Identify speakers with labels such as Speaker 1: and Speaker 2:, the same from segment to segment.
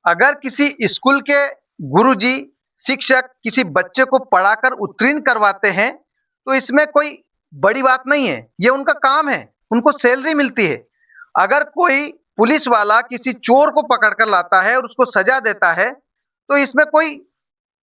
Speaker 1: अगर किसी स्कूल के गुरुजी, शिक्षक किसी बच्चे को पढ़ाकर उत्तीर्ण करवाते हैं, तो इसमें कोई बड़ी बात नहीं है। ये उनका काम है, उनको सैलरी मिलती है। अगर कोई पुलिस वाला किसी चोर को पकड़ कर लाता है और उसको सजा देता है, तो इसमें कोई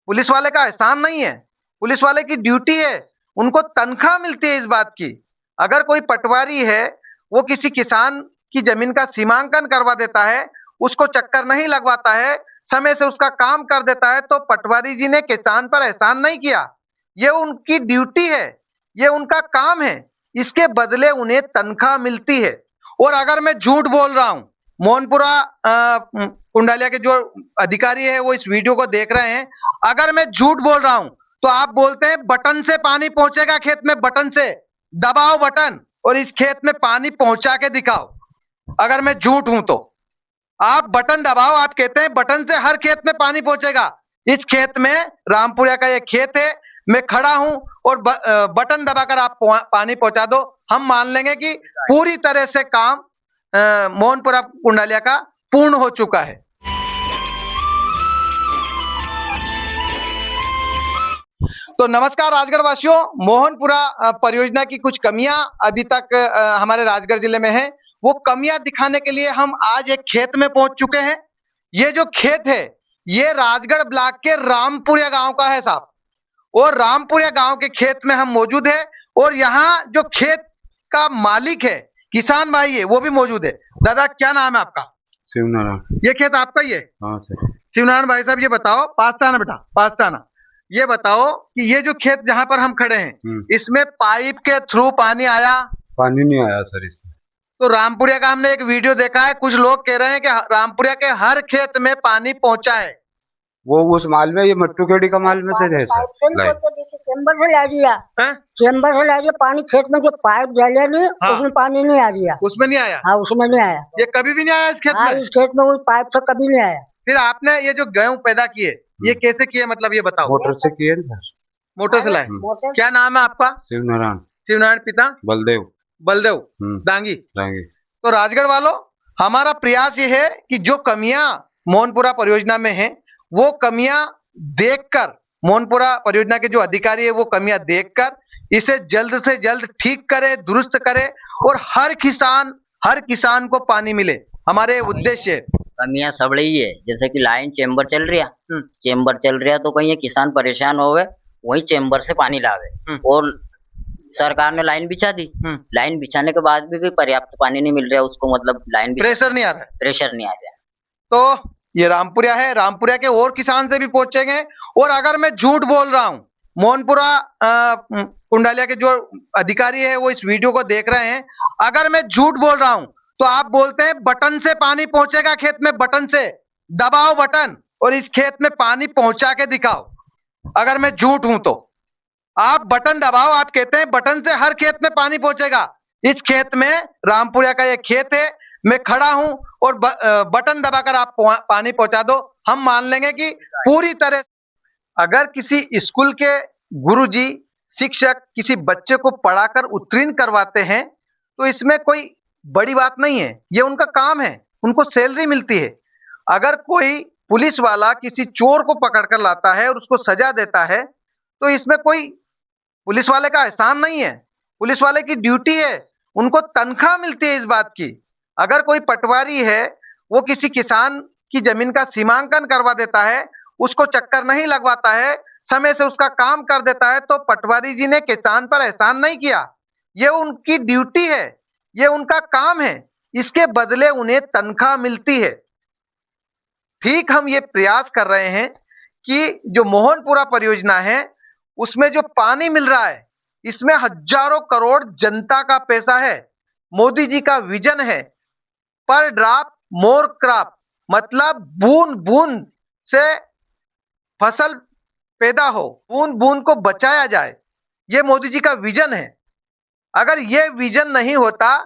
Speaker 1: पुलिस वाले का एहसान नहीं है, पुलिस वाले की ड्यूटी है, उनको तनख्वाह मिलती है इस बात की। अगर कोई पटवारी है, वो किसी किसान की जमीन का सीमांकन करवा देता है, उसको चक्कर नहीं लगवाता है, समय से उसका काम कर देता है, तो पटवारी जी ने किसान पर एहसान नहीं किया। ये उनकी ड्यूटी है, ये उनका काम है, इसके बदले उन्हें तनख्वाह मिलती है। और अगर मैं झूठ बोल रहा हूं, मोहनपुरा कुंडालिया के जो अधिकारी है वो इस वीडियो को देख रहे हैं, अगर मैं झूठ बोल रहा हूं तो आप बोलते हैं बटन से पानी पहुंचेगा खेत में, बटन से दबाओ बटन और इस खेत में पानी पहुंचा के दिखाओ। अगर मैं झूठ हूं तो आप बटन दबाओ, आप कहते हैं बटन से हर खेत में पानी पहुंचेगा। इस खेत में, रामपुरा का ये खेत है, मैं खड़ा हूं और बटन दबाकर आप पानी पहुंचा दो, हम मान लेंगे कि पूरी तरह से काम मोहनपुरा कुंडालिया का पूर्ण हो चुका है। तो नमस्कार राजगढ़ वासियों, मोहनपुरा परियोजना की कुछ कमियां अभी तक हमारे राजगढ़ जिले में है। वो कमियां दिखाने के लिए हम आज एक खेत में पहुंच चुके हैं। ये जो खेत है, ये राजगढ़ ब्लॉक के रामपुरिया गांव का है साहब, और रामपुरिया गांव के खेत में हम मौजूद है। और यहाँ जो खेत का मालिक है, किसान भाई है, वो भी मौजूद है। दादा क्या नाम है आपका?
Speaker 2: शिवनारायण।
Speaker 1: ये खेत आपका ही है?
Speaker 2: हाँ सर।
Speaker 1: शिवनारायण भाई साहब, ये बताओ, पास से आना बेटा, पास से आना। ये बताओ कि ये जो खेत जहां पर हम खड़े हैं, इसमें पाइप के थ्रू पानी आया?
Speaker 2: पानी नहीं आया सर इसमें।
Speaker 1: तो रामपुरिया का हमने एक वीडियो देखा है, कुछ लोग कह रहे हैं कि रामपुरिया के हर खेत में पानी पहुंचा है।
Speaker 2: वो उस माल में, ये मट्टू खेड़ी का माल में से है सर।
Speaker 3: चैम्बर से ला दिया, चैम्बर से ला दिया पानी खेत में, जो पाइप डाले नहीं, उसमें पानी नहीं आ गया।
Speaker 1: उसमें नहीं आया?
Speaker 3: हाँ, उसमें नहीं आया।
Speaker 1: ये कभी भी नहीं आया इस खेत में?
Speaker 3: इस खेत में वो पाइप से कभी नहीं आया।
Speaker 1: फिर आपने ये जो गेहूं पैदा किए, ये कैसे किए, मतलब ये बताओ।
Speaker 2: मोटर से किए सर।
Speaker 1: मोटर से लाए? क्या नाम है आपका?
Speaker 2: शिवनारायण।
Speaker 1: शिवनारायण, पिता?
Speaker 2: बलदेव।
Speaker 1: बलदेव दांगी।
Speaker 2: दांगी।
Speaker 1: तो राजगढ़ वालों, हमारा प्रयास ये है कि जो कमियां मोहनपुरा परियोजना में हैं, वो कमियां देखकर, मोहनपुरा परियोजना के जो अधिकारी है वो कमियां देखकर इसे जल्द से जल्द ठीक करे, दुरुस्त करे और हर किसान को पानी मिले, हमारे उद्देश्य है।
Speaker 4: कमियां सब रही है, जैसे कि लाइन चेम्बर चल रहा है तो कहीं ये किसान परेशान होवे, वही चेम्बर से पानी लावे। और सरकार ने लाइन बिछा दी, लाइन बिछाने के बाद भी पर्याप्त पानी नहीं मिल रहा उसको, मतलब लाइन
Speaker 1: प्रेशर नहीं आ रहा है,
Speaker 4: प्रेशर नहीं आ रहा।
Speaker 1: तो ये रामपुरिया है, रामपुरिया के और किसान से भी पूछेंगे। और अगर मैं झूठ बोल रहा हूं, मोहनपुरा कुंडालिया के जो अधिकारी है वो इस वीडियो को देख रहे हैं, अगर मैं झूठ बोल रहा हूं तो आप बोलते हैं बटन से पानी पहुंचेगा खेत में, बटन से दबाओ बटन और इस खेत में पानी पहुंचा के दिखाओ। अगर मैं झूठ हूं तो आप बटन दबाओ, आप कहते हैं बटन से हर खेत में पानी पहुंचेगा। इस खेत में, रामपुरिया का ये खेत है, मैं खड़ा हूं और बटन दबाकर आप पानी पहुंचा दो, हम मान लेंगे कि पूरी तरह। अगर किसी स्कूल के गुरुजी, शिक्षक किसी बच्चे को पढ़ाकर उत्तीर्ण करवाते हैं, तो इसमें कोई बड़ी बात नहीं है, ये उनका काम है, उनको सैलरी मिलती है। अगर कोई पुलिस वाला किसी चोर को पकड़कर लाता है और उसको सजा देता है, तो इसमें कोई पुलिस वाले का एहसान नहीं है, पुलिस वाले की ड्यूटी है, उनको तनख्वाह मिलती है इस बात की। अगर कोई पटवारी है, वो किसी किसान की जमीन का सीमांकन करवा देता है, उसको चक्कर नहीं लगवाता है, समय से उसका काम कर देता है, तो पटवारी जी ने किसान पर एहसान नहीं किया। ये उनकी ड्यूटी है, ये उनका काम है, इसके बदले उन्हें तनख्वाह मिलती है। ठीक हम ये प्रयास कर रहे हैं कि जो मोहनपुरा परियोजना है, उसमें जो पानी मिल रहा है, इसमें हजारों करोड़ जनता का पैसा है। मोदी जी का विजन है, पर ड्रॉप मोर क्रॉप, मतलब बूंद बूंद से फसल पैदा हो, बूंद बूंद को बचाया जाए, ये मोदी जी का विजन है। अगर ये विजन नहीं होता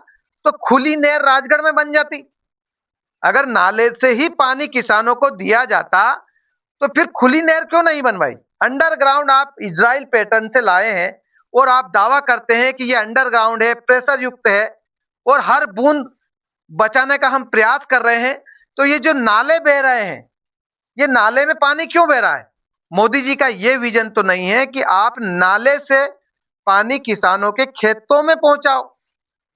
Speaker 1: तो खुली नहर राजगढ़ में बन जाती। अगर नाले से ही पानी किसानों को दिया जाता तो फिर खुली नहर क्यों नहीं बनवाई? अंडरग्राउंड आप इजराइल पैटर्न से लाए हैं और आप दावा करते हैं कि ये अंडरग्राउंड है, प्रेशर युक्त है और हर बूंद बचाने का हम प्रयास कर रहे हैं। तो ये जो नाले बह रहे हैं, ये नाले में पानी क्यों बह रहा है? मोदी जी का ये विजन तो नहीं है कि आप नाले से पानी किसानों के खेतों में पहुंचाओ।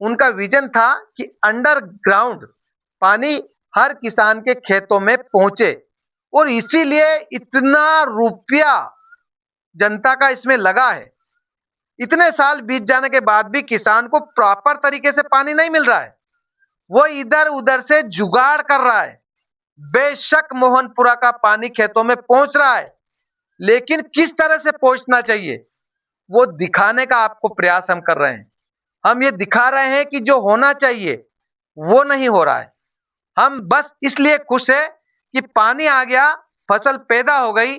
Speaker 1: उनका विजन था कि अंडरग्राउंड पानी हर किसान के खेतों में पहुंचे, और इसीलिए इतना रुपया जनता का इसमें लगा है। इतने साल बीत जाने के बाद भी किसान को प्रॉपर तरीके से पानी नहीं मिल रहा है, वो इधर उधर से जुगाड़ कर रहा है। बेशक मोहनपुरा का पानी खेतों में पहुंच रहा है, लेकिन किस तरह से पहुंचना चाहिए वो दिखाने का आपको प्रयास हम कर रहे हैं। हम ये दिखा रहे हैं कि जो होना चाहिए वो नहीं हो रहा है। हम बस इसलिए खुश है कि पानी आ गया, फसल पैदा हो गई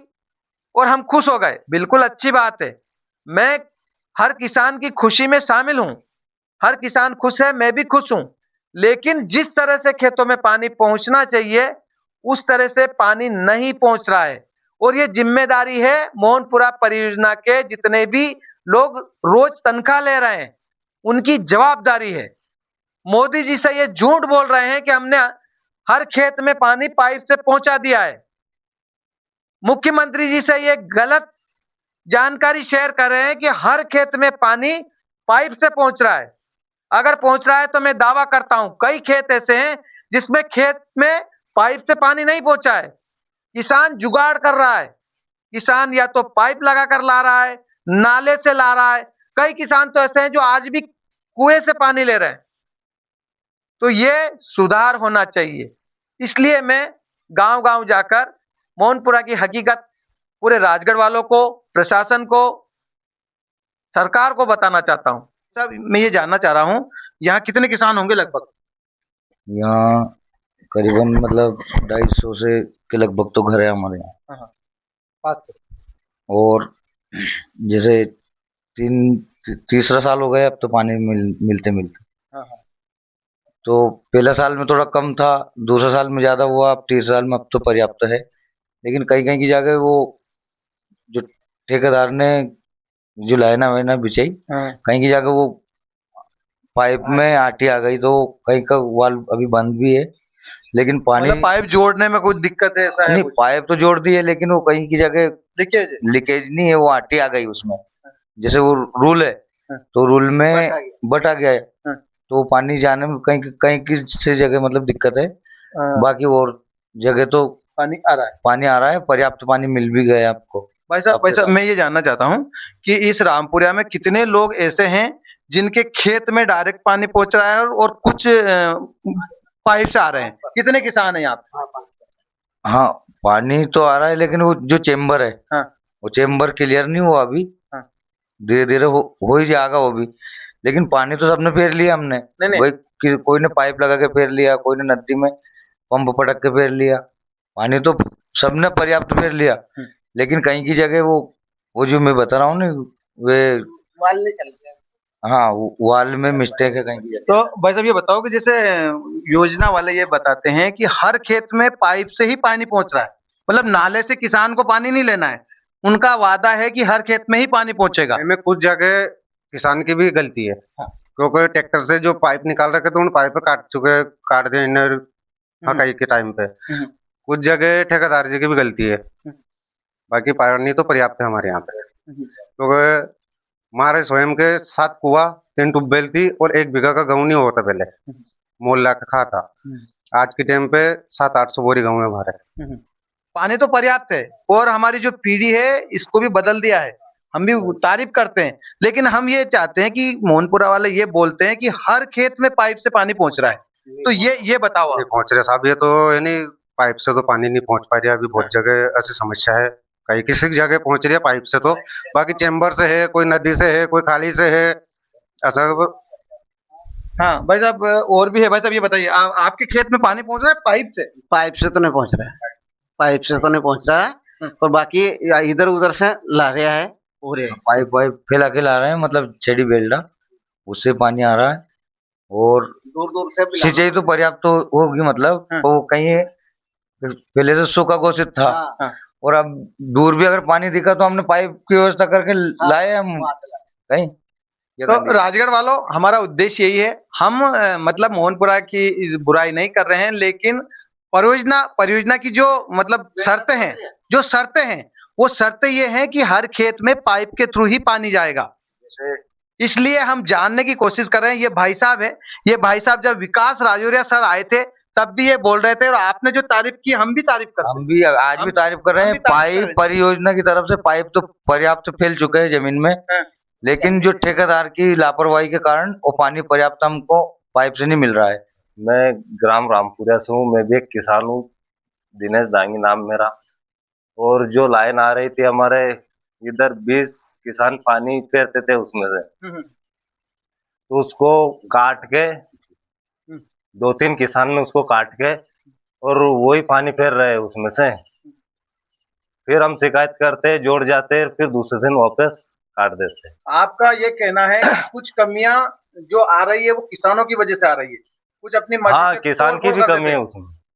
Speaker 1: और हम खुश हो गए। बिल्कुल अच्छी बात है, मैं हर किसान की खुशी में शामिल हूं। हर किसान खुश है, मैं भी खुश हूं, लेकिन जिस तरह से खेतों में पानी पहुंचना चाहिए उस तरह से पानी नहीं पहुंच रहा है। और ये जिम्मेदारी है मोहनपुरा परियोजना के जितने भी लोग रोज तनख्वाह ले रहे हैं, उनकी जवाबदारी है। मोदी जी से ये झूठ बोल रहे हैं कि हमने हर खेत में पानी पाइप से पहुंचा दिया है। मुख्यमंत्री जी से ये गलत जानकारी शेयर कर रहे हैं कि हर खेत में पानी पाइप से पहुंच रहा है। अगर पहुंच रहा है तो मैं दावा करता हूं कई खेत ऐसे हैं जिसमें खेत में पाइप से पानी नहीं पहुंचा है। किसान जुगाड़ कर रहा है, किसान या तो पाइप लगा कर ला रहा है, नाले से ला रहा है। कई किसान तो ऐसे हैं जो आज भी कुएं से पानी ले रहे हैं। तो ये सुधार होना चाहिए। इसलिए मैं गांव गांव जाकर मोहनपुरा की हकीकत पूरे राजगढ़ वालों को, प्रशासन को, सरकार को बताना चाहता हूं। साहब, मैं ये जानना चाह रहा हूं यहाँ कितने किसान होंगे लगभग?
Speaker 5: यहाँ करीबन मतलब 250 से के लगभग तो घर है हमारे यहाँ।
Speaker 1: हाँ, पास से।
Speaker 5: और जैसे तीसरा साल हो गया अब तो पानी मिलते मिलते।
Speaker 1: हाँ।
Speaker 5: तो पहला साल में थोड़ा कम था, दूसरा साल में ज्यादा हुआ, अब तीसरा साल में अब तो पर्याप्त है। लेकिन कहीं कहीं की जगह वो जो ठेकेदार ने जो लाइना वाइना बिछाई, कहीं की जगह वो पाइप में आटी आ गई, तो कहीं का वाल अभी बंद भी है। लेकिन पानी
Speaker 1: मतलब पाइप जोड़ने में कोई दिक्कत है ऐसा है?
Speaker 5: नहीं, पाइप तो जोड़ दी है, लेकिन वो कहीं की जगह
Speaker 1: लीकेज
Speaker 5: नहीं है, वो आटी आ गई उसमें। जैसे वो रूल है तो रूल में बटा गया है, तो पानी जाने में कहीं कहीं किसी जगह मतलब दिक्कत है। बाकी और जगह तो
Speaker 1: पानी आ रहा है,
Speaker 5: पर्याप्त पानी मिल भी गया आपको।
Speaker 1: भाई साहब मैं ये जानना चाहता हूँ कि इस रामपुरा में कितने लोग ऐसे हैं जिनके खेत में डायरेक्ट पानी पहुंच रहा है और कुछ पाइप से आ रहे हैं? कितने किसान हैं यहाँ पे?
Speaker 5: हाँ, पानी तो आ रहा है, लेकिन वो जो चेम्बर है वो चेम्बर क्लियर नहीं हुआ अभी। धीरे धीरे हो ही जाएगा वो भी। लेकिन पानी तो सबने फेर लिया, हमने वही कोई ने पाइप लगा के फेर लिया, कोई ने नदी में पंप पटक के फेर लिया। पानी तो सबने पर्याप्त फेर लिया, लेकिन कहीं की जगह वो जो मैं बता रहा हूँ ना, वे
Speaker 1: वाल नहीं चल रहे।
Speaker 5: हाँ, वाल में मिस्टेक है कहीं की जगह।
Speaker 1: तो भाई साहब ये बताओ कि जैसे योजना वाले ये बताते हैं कि हर खेत में पाइप से ही पानी पहुंच रहा है, मतलब नाले से किसान को पानी नहीं लेना है। उनका वादा है कि हर खेत में ही पानी पहुंचेगा।
Speaker 2: में कुछ जगह किसान की भी गलती है, क्योंकि ट्रैक्टर से जो पाइप निकाल रखे थे उन पाइप काट दिए इन्हें हकाई के टाइम पे। कुछ जगह ठेकेदार जी की भी गलती है। बाकी पानी तो पर्याप्त है हमारे यहाँ पे, क्योंकि हमारे स्वयं के 7 कुआ, 3 ट्यूबवेल थी और 1 बीघा का गेहूं नहीं होता पहले, मोल ला के खा था। आज के टाइम पे 700-800 बोरी गेहूं है हमारे।
Speaker 1: पानी तो पर्याप्त है और हमारी जो पीढ़ी है इसको भी बदल दिया है, हम भी तारीफ करते हैं। लेकिन हम ये चाहते हैं कि मोहनपुरा वाले ये बोलते हैं कि हर खेत में पाइप से पानी पहुंच रहा है, तो ये बताओ आप।
Speaker 2: नहीं पहुंच रहे साहब, ये तो यानी पाइप से तो पानी नहीं पहुंच पा रही है। अभी बहुत जगह ऐसी समस्या है, कहीं किसी जगह पहुंच रही है पाइप से, तो बाकी चेम्बर से है, कोई नदी से है, कोई खाली से है, ऐसा।
Speaker 1: हाँ भाई साहब, और भी है। भाई साहब ये बताइए, आपके खेत में पानी पहुंच रहा है पाइप से?
Speaker 6: पाइप से तो नहीं पहुंच रहा है, पाइप से तो नहीं पहुंच रहा है, और बाकी इधर उधर से ला रहा है पूरे
Speaker 5: पाइप फैला के ला रहे हैं, मतलब छेड़ी बेल्डा, उससे पानी आ रहा है। और
Speaker 6: दूर दूर से
Speaker 5: सिंचाई तो पर्याप्त तो होगी, मतलब वो कहीं पहले से सूखा घोषित था। और अब दूर भी अगर पानी दिखा तो हमने पाइप की व्यवस्था करके लाए हम कहीं।
Speaker 1: तो राजगढ़ वालों, हमारा उद्देश्य यही है, हम मतलब मोहनपुरा की बुराई नहीं कर रहे हैं, लेकिन परियोजना की जो मतलब शर्तें हैं वो शर्तें ये हैं कि हर खेत में पाइप के थ्रू ही पानी जाएगा। इसलिए हम जानने की कोशिश कर रहे हैं। ये भाई साहब है, ये भाई साहब जब विकास राजौरिया सर आए थे तब भी ये बोल रहे थे, और आपने जो तारीफ की हम भी तारीफ करते हैं।
Speaker 5: हम भी आज भी तारीफ कर रहे हैं। पाइप परियोजना की तरफ से पाइप तो पर्याप्त फैल चुके हैं जमीन में, लेकिन जो ठेकेदार की लापरवाही के कारण वो पानी पर्याप्त हमको पाइप से नहीं मिल रहा है।
Speaker 7: मैं ग्राम रामपुरा से हूँ, मैं भी एक किसान हूँ, दिनेश दांगी नाम मेरा। और जो लाइन आ रही थी हमारे इधर 20 किसान पानी फेरते थे उसमें से, तो उसको काट के 2-3 किसान ने उसको काट के और वही पानी फेर रहे हैं उसमें से। फिर हम शिकायत करते, जोड़ जाते, फिर दूसरे दिन वापस काट देते।
Speaker 1: आपका ये कहना है कि कुछ कमियां जो आ रही है वो किसानों की वजह से आ रही है, कुछ अपनी मर्जी
Speaker 7: हाँ,
Speaker 1: से
Speaker 7: किसान की भी कमी है उसमें।